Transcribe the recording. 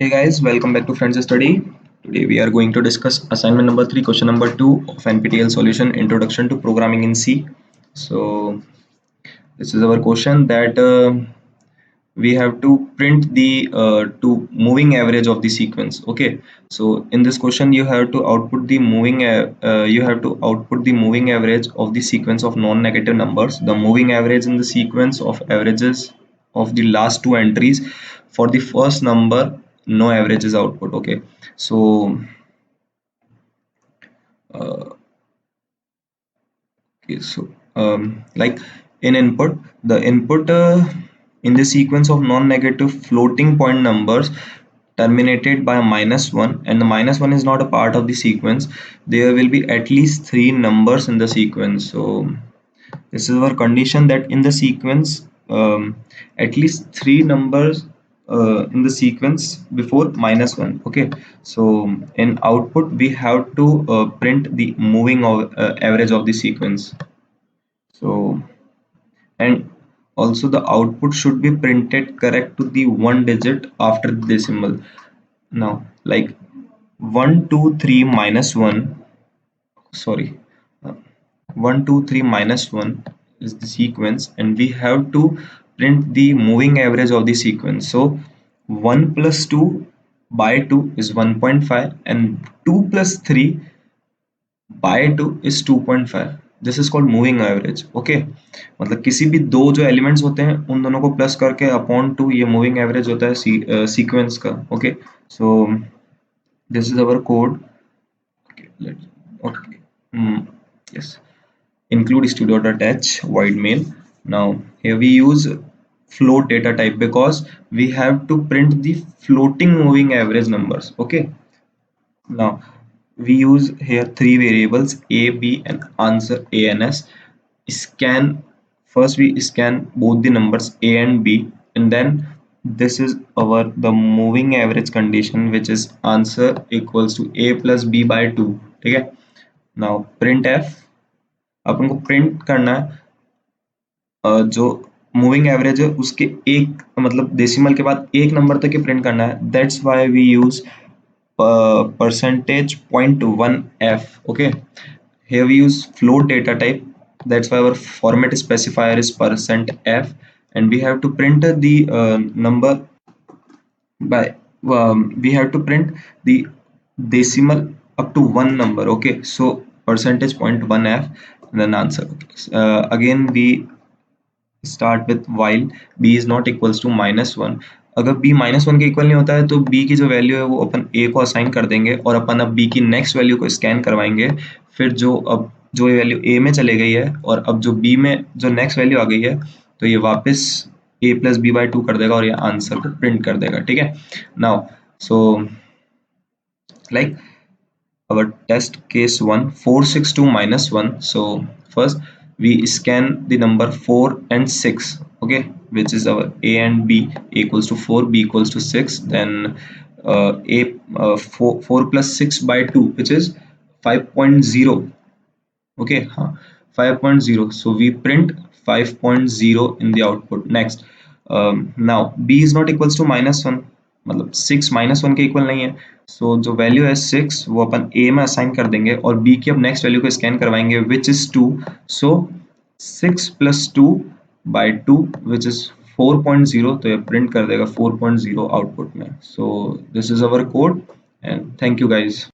Hey guys, welcome back to Friends Study. Today we are going to discuss assignment number 3, question number 2 of NPTEL solution Introduction to Programming in C. So this is our question that we have to print the to moving average of the sequence. Okay, so in this question you have to output the moving average of the sequence of non-negative numbers, the moving average in the sequence of averages of the last two entries. For the first number, no average is output. Okay, so uh, like in input, the input in the sequence of non-negative floating point numbers terminated by -1, and the -1 is not a part of the sequence. There will be at least three numbers in the sequence. So this is our condition that in the sequence at least three numbers in the sequence before -1. Okay, so in output we have to print the moving average of the sequence. So, and also the output should be printed correct to the one digit after the decimal. Now, like 1 2 3 minus 1, sorry, uh, 1 2 3 minus 1 is the sequence, and we have to print the moving average of the sequence. So 1 plus 2 by 2 is 1.5, and 2 plus 3 by 2 is 2.5. This is called moving average. Okay, मतलब किसी भी दो जो elements होते हैं उन दोनों को प्लस करके अपॉन टू ये मूविंग एवरेज होता है सीक्वेंस का. Okay, so this is our code. Okay, yes, include studio.h void main. Now here we use float data type because we have to print the floating moving average numbers. Okay, now we use here three variables a, b, and answer a and s. Scan, first we scan both the numbers a and b, and then this is our the moving average condition, which is answer equals to a plus b by 2. ठीक है. Now print f, अपन को print करना है जो moving average है उसके एक मतलब डेसिमल के बाद एक नंबर तक ही प्रिंट करना है. That's why we use percentage point 1f. Okay, here we use float data type. That's why our format specifier is %f, and we have to print the number by we have to print the decimal up to one number. Okay, so percentage point 1f, and then answer. Okay. Again we start with while b is not equals to -1. अगर b -1 के equal नहीं होता है तो b की जो value है वो अपन a को असाइन कर देंगे, और अपन अब b की नेक्स्ट वैल्यू को स्कैन करवाएंगे. फिर जो वैल्यू a में चले गई है और अब जो b में जो नेक्स्ट वैल्यू आ गई है तो ये वापस a प्लस बी बाई 2 कर देगा और ये आंसर को प्रिंट कर देगा. ठीक है. Now so like our test case 1 462 minus 1. So first we scan the number 4 and 6. Okay, which is our a and b. A equals to 4, b equals to 6. Then a 4 plus 6 by 2, which is 5.0. Okay, 5.0. So we print 5.0 in the output. Next, now b is not equals to -1, मतलब 6 -1 के equal नहीं है. सो जो value है 6 वो अपन a में assign कर देंगे और b की अब नेक्स्ट वैल्यू को स्कैन करवाएंगे, which is 2. So 6 plus 2 by 2 which is 4.0, तो ये प्रिंट कर देगा 4.0 आउटपुट में. So this is our code, and thank you guys.